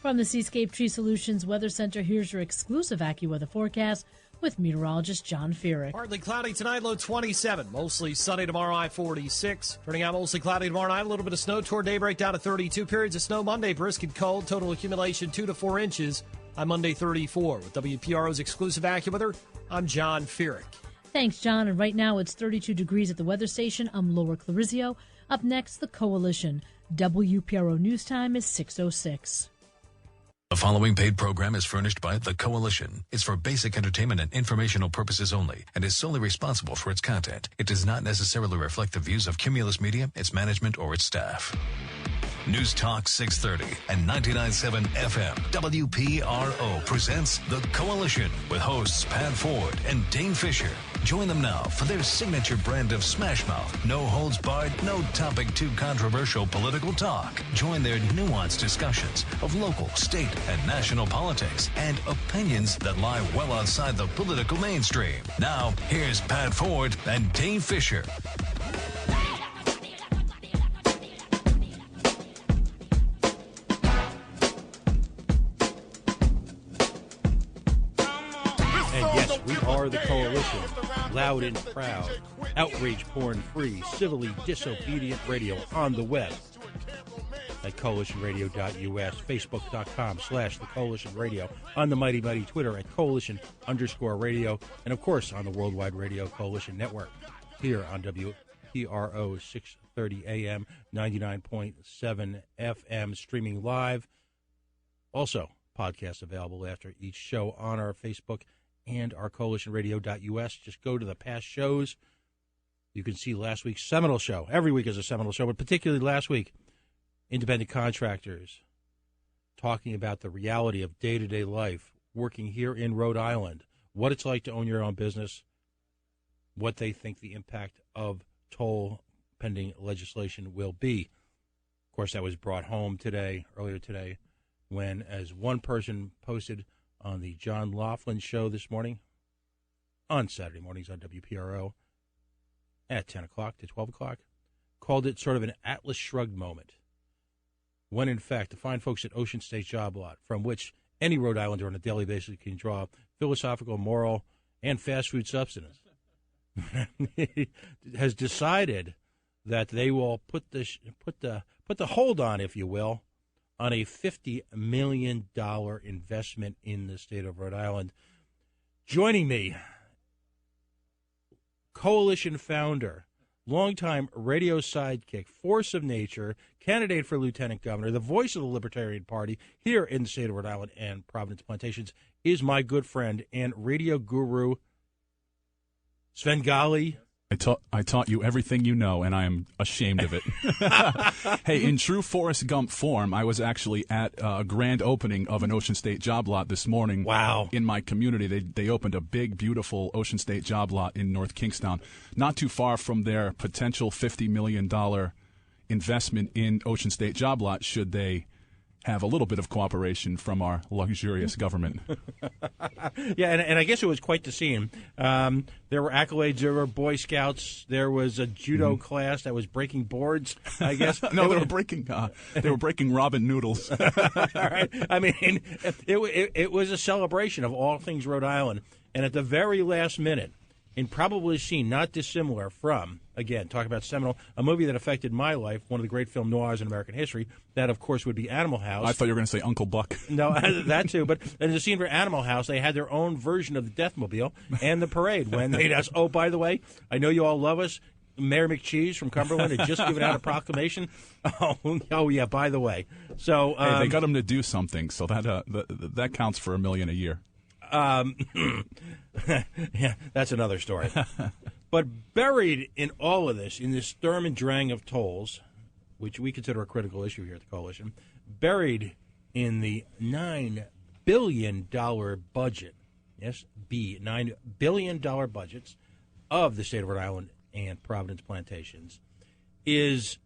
From the Seascape Tree Solutions Weather Center, here's your exclusive AccuWeather forecast with meteorologist John Feerick. Partly cloudy tonight, low 27. Mostly sunny tomorrow, high 46. Turning out mostly cloudy tomorrow night. A little bit of snow toward daybreak, down to 32. Periods of snow Monday, brisk and cold. Total accumulation 2 to 4 inches. On Monday, 34. With WPRO's exclusive AccuWeather, I'm John Feerick. Thanks, John. And right now it's 32 degrees at the weather station. I'm Laura Clarizio. Up next, the Coalition. WPRO News Time is 6:06. The following paid program is furnished by The Coalition. It's for basic entertainment and informational purposes only and is solely responsible for its content. It does not necessarily reflect the views of Cumulus Media, its management, or its staff. News Talk 630 and 99.7 FM WPRO presents The Coalition with hosts Pat Ford and Dane Fisher. Join them now for their signature brand of smash mouth, no holds barred, no topic too controversial political talk. Join their nuanced discussions of local, state, and national politics and opinions that lie well outside the political mainstream. Now, here's Pat Ford and Dane Fisher. We are the Coalition, loud and proud, outrage porn-free, civilly disobedient radio on the web at coalitionradio.us, facebook.com/the Coalition Radio, on the mighty Twitter at Coalition_radio, and of course on the Worldwide Radio Coalition Network here on WPRO 630 AM, 99.7 FM, streaming live. Also, podcasts available after each show on our Facebook and our coalitionradio.us. Just go to the past shows. You can see last week's seminal show. Every week is a seminal show, but particularly last week, independent contractors talking about the reality of day-to-day life, working here in Rhode Island, what it's like to own your own business, what they think the impact of toll pending legislation will be. Of course, that was brought home earlier today, when, as one person posted on the John Laughlin show this morning, on Saturday mornings on WPRO, at 10 o'clock to 12 o'clock, called it sort of an Atlas Shrugged moment, when in fact the fine folks at Ocean State Job Lot, from which any Rhode Islander on a daily basis can draw philosophical, moral, and fast food substance, has decided that they will put the hold on, if you will, on a $50 million investment in the state of Rhode Island. Joining me, Coalition founder, longtime radio sidekick, force of nature, candidate for lieutenant governor, the voice of the Libertarian Party here in the state of Rhode Island and Providence Plantations, is my good friend and radio guru, Svengali. I taught you everything you know, and I am ashamed of it. Hey, in true Forrest Gump form, I was actually at a grand opening of an Ocean State Job Lot this morning. Wow. In my community, they opened a big, beautiful Ocean State Job Lot in North Kingstown, not too far from their potential $50 million investment in Ocean State Job Lot, should they have a little bit of cooperation from our luxurious government. Yeah, and I guess it was quite the scene. There were accolades. There were Boy Scouts. There was a judo class that was breaking boards, I guess. No, they were breaking ramen noodles. All right. I mean, it was a celebration of all things Rhode Island. And at the very last minute, in probably a scene not dissimilar from, again, talk about seminal, a movie that affected my life, one of the great film noirs in American history, that, of course, would be Animal House. I thought you were going to say Uncle Buck. No, that too. But in the scene for Animal House, they had their own version of the Deathmobile and the parade when they'd ask, oh, by the way, I know you all love us. Mayor McCheese from Cumberland had just given out a proclamation. Oh yeah, by the way. So hey, they got him to do something, so that counts for $1 million a year. Yeah, that's another story. But buried in all of this, in this Sturm and Drang of tolls, which we consider a critical issue here at the Coalition, buried in the $9 billion budget, yes, $9 billion budgets of the state of Rhode Island and Providence Plantations, is,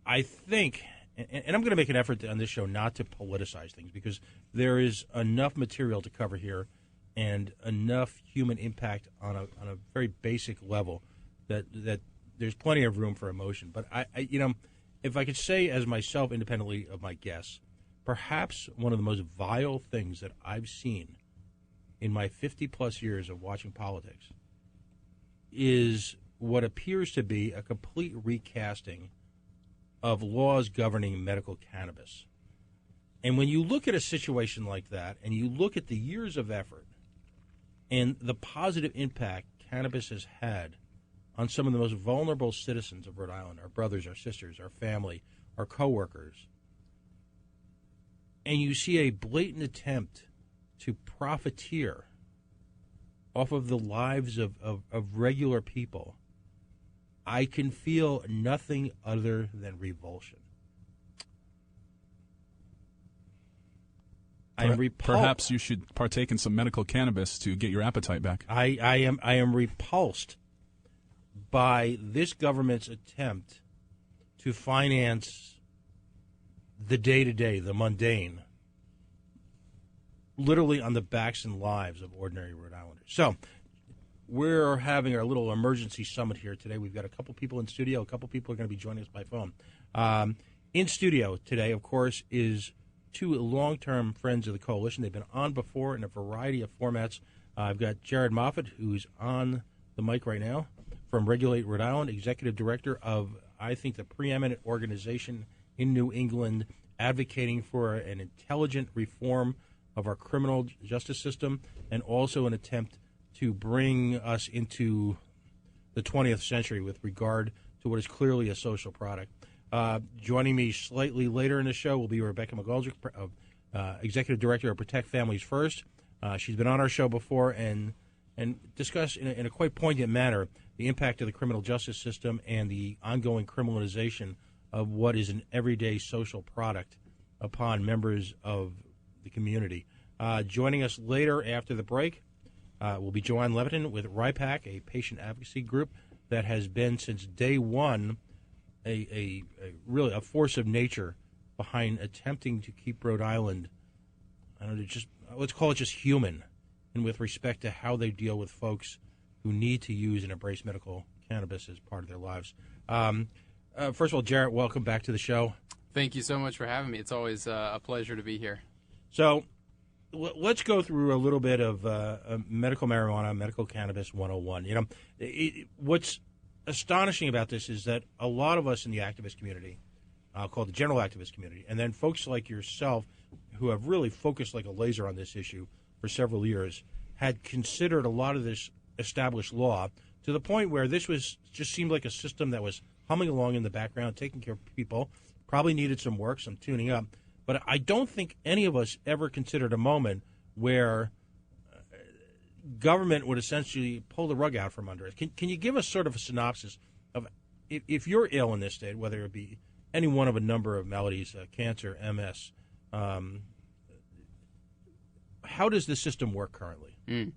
I think, and I'm going to make an effort on this show not to politicize things, because there is enough material to cover here and enough human impact on a very basic level that there's plenty of room for emotion. But I if I could say as myself, independently of my guests, perhaps one of the most vile things that I've seen in my 50-plus years of watching politics is what appears to be a complete recasting of laws governing medical cannabis. And when you look at a situation like that, and you look at the years of effort and the positive impact cannabis has had on some of the most vulnerable citizens of Rhode Island, our brothers, our sisters, our family, our coworkers, and you see a blatant attempt to profiteer off of the lives of regular people, I can feel nothing other than revulsion. I am repulsed. Perhaps you should partake in some medical cannabis to get your appetite back. I am repulsed by this government's attempt to finance the day-to-day, the mundane, literally on the backs and lives of ordinary Rhode Islanders. So we're having our little emergency summit here today. We've got a couple people in studio. A couple people are going to be joining us by phone. In studio today, of course, is two long-term friends of the coalition. They've been on before in a variety of formats. I've got Jared Moffett, who's on the mic right now, from Regulate Rhode Island, executive director of, I think, the preeminent organization in New England advocating for an intelligent reform of our criminal justice system and also an attempt to bring us into the 20th century with regard to what is clearly a social product. Joining me slightly later in the show will be Rebecca McGoldrick, executive director of Protect Families First. She's been on our show before and discussed in a quite poignant manner the impact of the criminal justice system and the ongoing criminalization of what is an everyday social product upon members of the community. Joining us later after the break will be Joanne Leviton with RIPAC, a patient advocacy group that has been since day one a really a force of nature behind attempting to keep Rhode Island, I don't know, just let's call it just human, and with respect to how they deal with folks who need to use and embrace medical cannabis as part of their lives. First of all, Jarrett, welcome back to the show. Thank you so much for having me. It's always a pleasure to be here. So let's go through a little bit of medical marijuana, medical cannabis 101. You know, what's astonishing about this is that a lot of us in the activist community, I'll call it the general activist community, and then folks like yourself who have really focused like a laser on this issue for several years, had considered a lot of this established law to the point where this was just seemed like a system that was humming along in the background, taking care of people, probably needed some work, some tuning up. But I don't think any of us ever considered a moment where government would essentially pull the rug out from under it. Can you give us sort of a synopsis of if you're ill in this state, whether it be any one of a number of maladies, cancer, MS, how does the system work currently?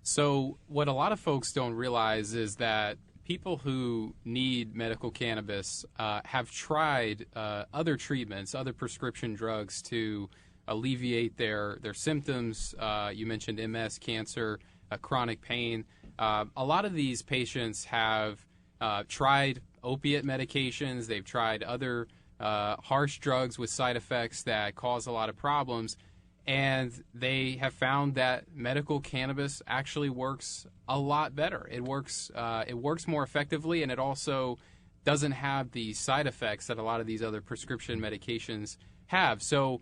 So what a lot of folks don't realize is that people who need medical cannabis have tried other treatments, other prescription drugs to alleviate their symptoms. You mentioned MS, cancer, chronic pain. A lot of these patients have tried opiate medications. They've tried other harsh drugs with side effects that cause a lot of problems. And they have found that medical cannabis actually works a lot better. It works more effectively, and it also doesn't have the side effects that a lot of these other prescription medications have. So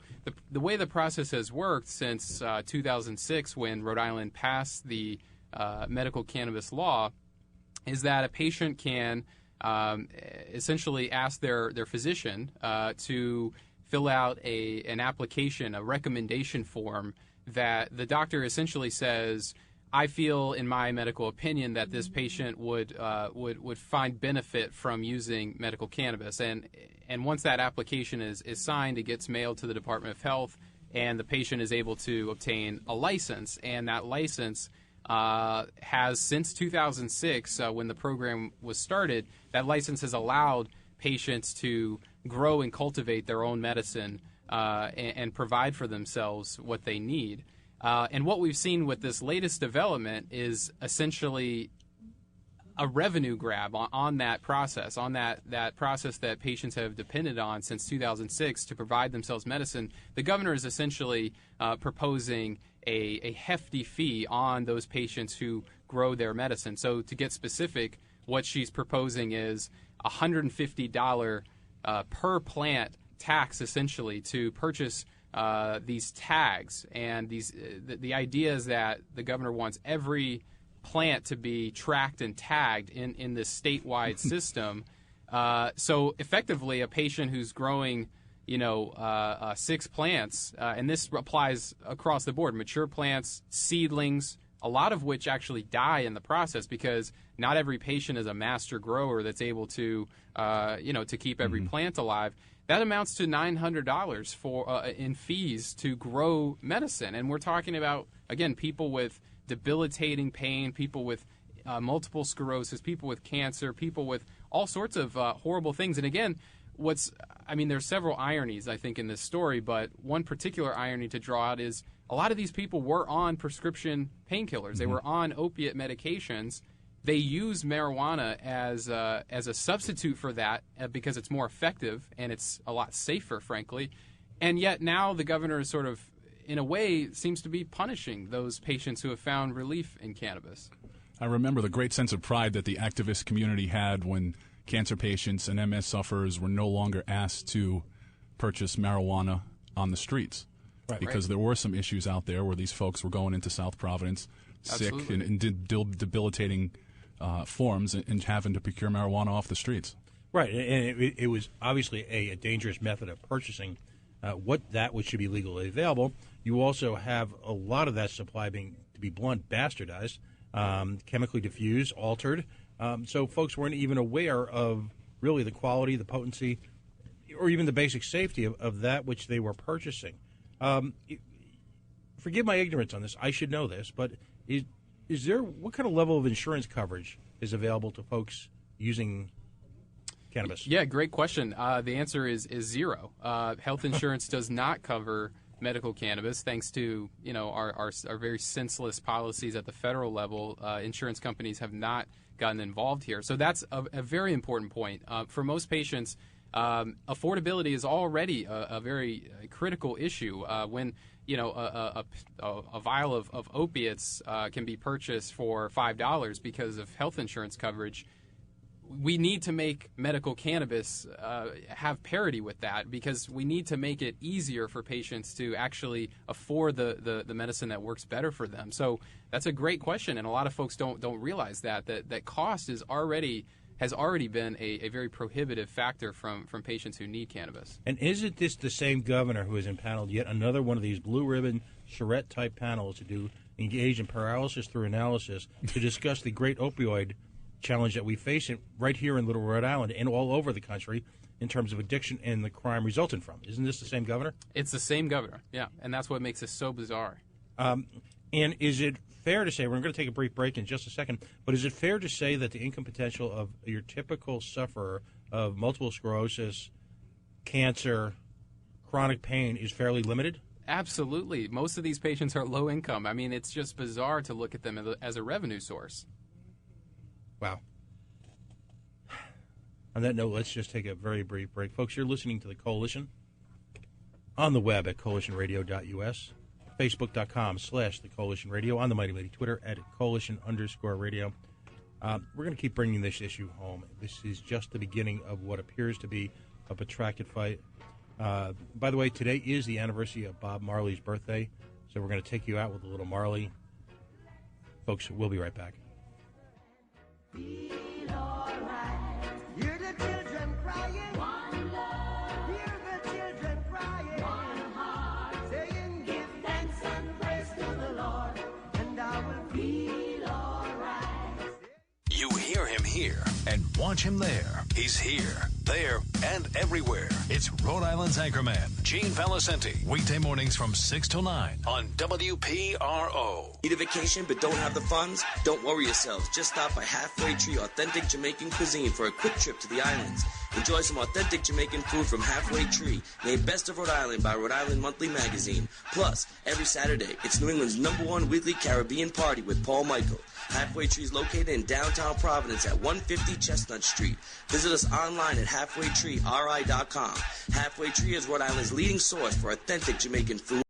the way the process has worked since 2006, when Rhode Island passed the medical cannabis law, is that a patient can essentially ask their physician to fill out an application, a recommendation form that the doctor essentially says, I feel, in my medical opinion, that this patient would find benefit from using medical cannabis. And once that application is signed, it gets mailed to the Department of Health, and the patient is able to obtain a license. And that license has, since 2006, when the program was started, that license has allowed patients to grow and cultivate their own medicine and provide for themselves what they need. And what we've seen with this latest development is essentially a revenue grab on that process, on that process that patients have depended on since 2006 to provide themselves medicine. The governor is essentially proposing a hefty fee on those patients who grow their medicine. So to get specific, what she's proposing is $150 per plant tax, essentially, to purchase these tags. And the idea is that the governor wants every plant to be tracked and tagged in this statewide system. So effectively, a patient who's growing 6 plants, and this applies across the board, mature plants, seedlings, a lot of which actually die in the process because not every patient is a master grower that's able to keep every plant alive. That amounts to $900 for in fees to grow medicine. And we're talking about, again, people with debilitating pain, people with multiple sclerosis, people with cancer, people with all sorts of horrible things. And again, there's several ironies, I think, in this story, but one particular irony to draw out is a lot of these people were on prescription painkillers. They were on opiate medications. They use marijuana as a substitute for that because it's more effective and it's a lot safer, frankly. And yet now the governor is sort of, in a way, seems to be punishing those patients who have found relief in cannabis. I remember the great sense of pride that the activist community had when cancer patients and MS sufferers were no longer asked to purchase marijuana on the streets. Because there were some issues out there where these folks were going into South Providence sick and in debilitating forms and having to procure marijuana off the streets. Right, and it was obviously a dangerous method of purchasing which should be legally available. You also have a lot of that supply being, to be blunt, bastardized, chemically diffused, altered. So folks weren't even aware of really the quality, the potency, or even the basic safety of that which they were purchasing. Forgive my ignorance on this. I should know this, but is there, what kind of level of insurance coverage is available to folks using cannabis? Yeah, great question. The answer is zero. Health insurance does not cover medical cannabis, thanks to our very senseless policies at the federal level. Insurance companies have not gotten involved here, so that's a very important point. For most patients, affordability is already a very critical issue. When a vial of opiates can be purchased for $5 because of health insurance coverage, we need to make medical cannabis have parity with that, because we need to make it easier for patients to actually afford the medicine that works better for them. So that's a great question, and a lot of folks don't realize that cost has already been a very prohibitive factor from patients who need cannabis. And isn't this the same governor who has impaneled yet another one of these blue ribbon charrette-type panels to engage in paralysis through analysis to discuss the great opioid challenge that we face right here in Little Rhode Island and all over the country in terms of addiction and the crime resultant from it? Isn't this the same governor? It's the same governor, yeah, and that's what makes this so bizarre. And is it fair to say, we're going to take a brief break in just a second, but is it fair to say that the income potential of your typical sufferer of multiple sclerosis, cancer, chronic pain is fairly limited? Absolutely. Most of these patients are low income. I mean, it's just bizarre to look at them as a revenue source. Wow. On that note, let's just take a very brief break. Folks, you're listening to The Coalition on the web at coalitionradio.us, facebook.com/The Coalition Radio, on the Mighty Mighty Twitter at Coalition_radio. We're going to keep bringing this issue home. This is just the beginning of what appears to be a protracted fight. By the way, today is the anniversary of Bob Marley's birthday, so we're going to take you out with a little Marley. Folks, we'll be right back. Feel all right. Hear the children crying. One love. Hear the children crying. One heart. Saying, give thanks and praise to the Lord, and I will feel all right. You hear him here and watch him there. He's here, there, and everywhere. It's Rhode Island's anchorman, Gene Valicenti. Weekday mornings from 6 till 9 on WPRO. Need a vacation but don't have the funds? Don't worry yourselves. Just stop by Halfway Tree Authentic Jamaican Cuisine for a quick trip to the islands. Enjoy some authentic Jamaican food from Halfway Tree, named Best of Rhode Island by Rhode Island Monthly Magazine. Plus, every Saturday, it's New England's #1 weekly Caribbean party with Paul Michael. Halfway Tree is located in downtown Providence at 150 Chestnut Street. Visit us online at halfwaytreeri.com. Halfway Tree is Rhode Island's leading source for authentic Jamaican food.